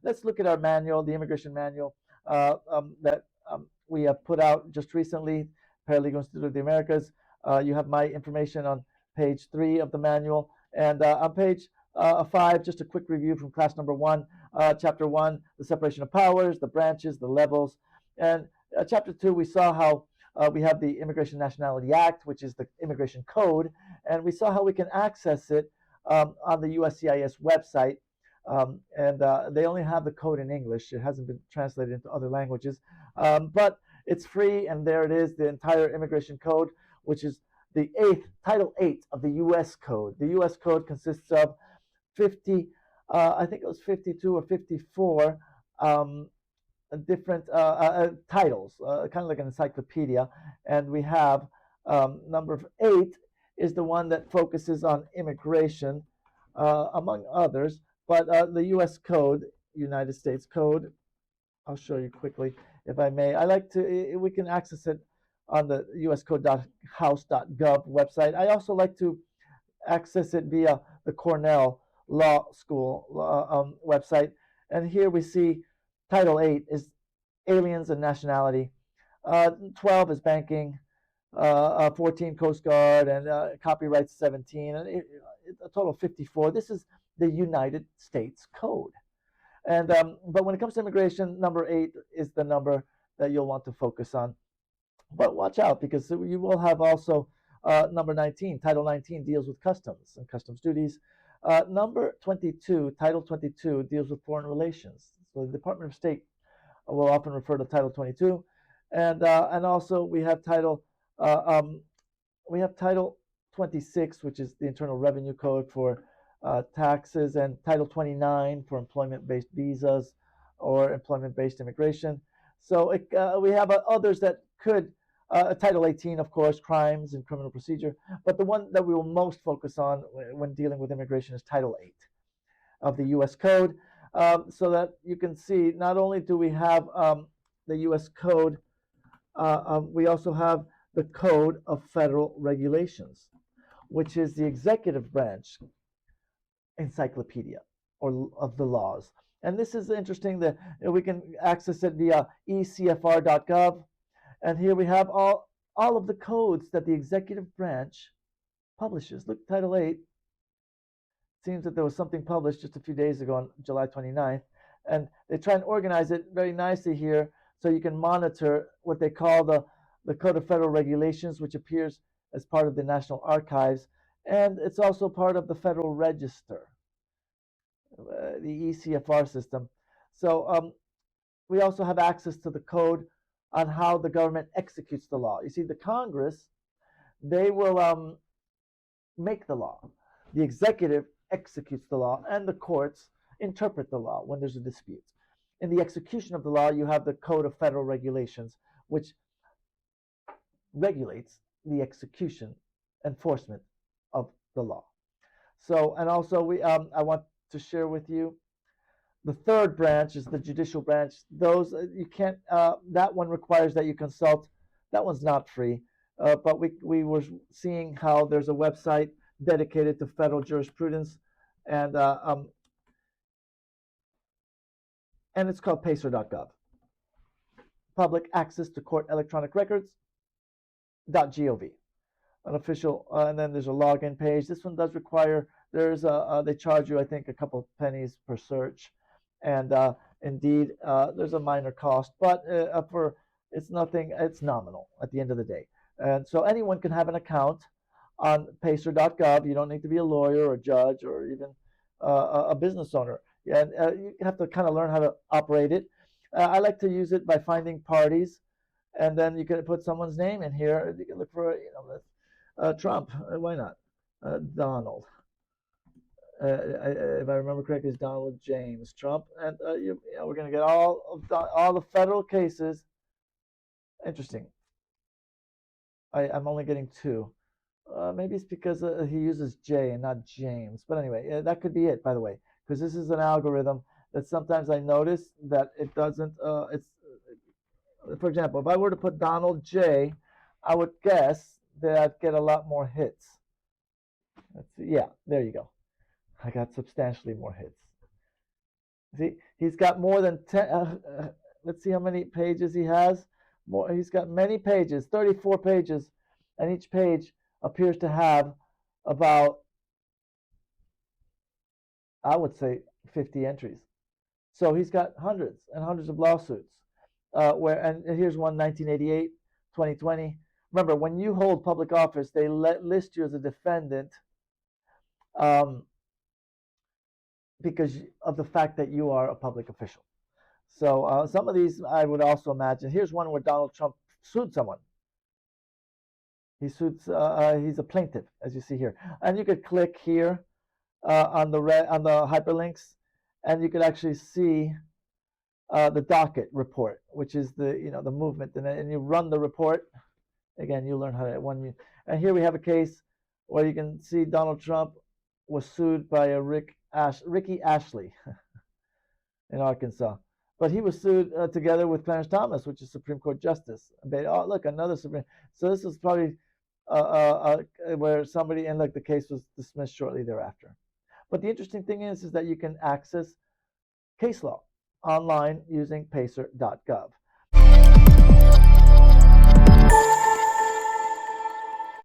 let's look at our manual, the immigration manual that we have put out just recently, Paralegal Institute of the Americas. You have my information on page 3 of the manual. And on page 5, just a quick review from class number 1, chapter 1, the separation of powers, the branches, the levels. And chapter 2, we saw how we have the Immigration Nationality Act, which is the immigration code, and we saw how we can access it on the USCIS website. And they only have the code in English. It hasn't been translated into other languages, but it's free, and there it is, the entire immigration code, which is the Title 8 of the U.S. Code. The U.S. Code consists of 50, I think it was 52 or 54 different titles, kind of like an encyclopedia. And we have number 8 is the one that focuses on immigration, among others. But the U.S. Code, United States Code, I'll show you quickly, if I may. I like to, we can access it on the uscode.house.gov website. I also like to access it via the Cornell Law School website. And here we see Title 8 is aliens and nationality. 12 is banking. 14 Coast Guard, and copyright 17, and a total of 54. This is the United States Code. And but when it comes to immigration, number 8 is the number that you'll want to focus on. But watch out, because you will have also number 19. Title 19 deals with customs and customs duties. Number 22, Title 22, deals with foreign relations. So the Department of State will often refer to Title 22, and also we have Title 26, which is the Internal Revenue Code for taxes, and Title 29 for employment-based visas or employment-based immigration. So we have others that could, Title 18, of course, crimes and criminal procedure. But the one that we will most focus on when dealing with immigration is Title 8 of the U.S. Code. So that you can see, not only do we have the U.S. Code, we also have the Code of Federal Regulations, which is the executive branch encyclopedia or of the laws. And this is interesting that we can access it via ecfr.gov. And here we have all of the codes that the executive branch publishes. Look, Title 8. Seems that there was something published just a few days ago on July 29th. And they try and organize it very nicely here so you can monitor what they call the Code of Federal Regulations, which appears as part of the National Archives. And it's also part of the Federal Register, the ECFR system. So we also have access to the code on how the government executes the law. You see, the Congress, they will make the law. The executive executes the law, and the courts interpret the law when there's a dispute. In the execution of the law, you have the Code of Federal Regulations, which regulates the execution, enforcement of the law. So, and also I want to share with you the third branch is the judicial branch. Those you can't. That one requires that you consult. That one's not free. But we were seeing how there's a website dedicated to federal jurisprudence, and it's called pacer.gov. Public access to court electronic records.gov. An official, and then there's a login page. This one does require. They charge you, I think, a couple pennies per search, and indeed there's a minor cost, but it's nothing. It's nominal at the end of the day, and so anyone can have an account on pacer.gov. You don't need to be a lawyer or a judge or even a business owner. And you have to kind of learn how to operate it. I like to use it by finding parties, and then you can put someone's name in here. You can look for, Trump. Why not? Donald. If I remember correctly, it's Donald James Trump, and we're going to get all the federal cases. Interesting. I'm only getting 2. Maybe it's because he uses J and not James. But anyway, that could be it, by the way, because this is an algorithm that sometimes I notice that it doesn't. For example, if I were to put Donald J, I would guess that I'd get a lot more hits. Yeah, there you go. I got substantially more hits. See, he's got more than 10. Let's see how many pages he has. More, he's got many pages, 34 pages, and each page appears to have about, I would say, 50 entries. So he's got hundreds and hundreds of lawsuits. And here's one, 1988, 2020. Remember, when you hold public office, they list you as a defendant um, because of the fact that you are a public official. So some of these I would also imagine. Here's one where Donald Trump sued someone. He's a plaintiff, as you see here, and you could click here on the hyperlinks, and you could actually see the docket report, which is the movement, and you run the report. Again, you learn how to one. And here we have a case where you can see Donald Trump was sued by a Ricky Ashley in Arkansas. But he was sued together with Clarence Thomas, which is Supreme Court Justice. Oh, look, another Supreme. So this is probably where somebody, and look, the case was dismissed shortly thereafter. But the interesting thing is that you can access case law online using pacer.gov.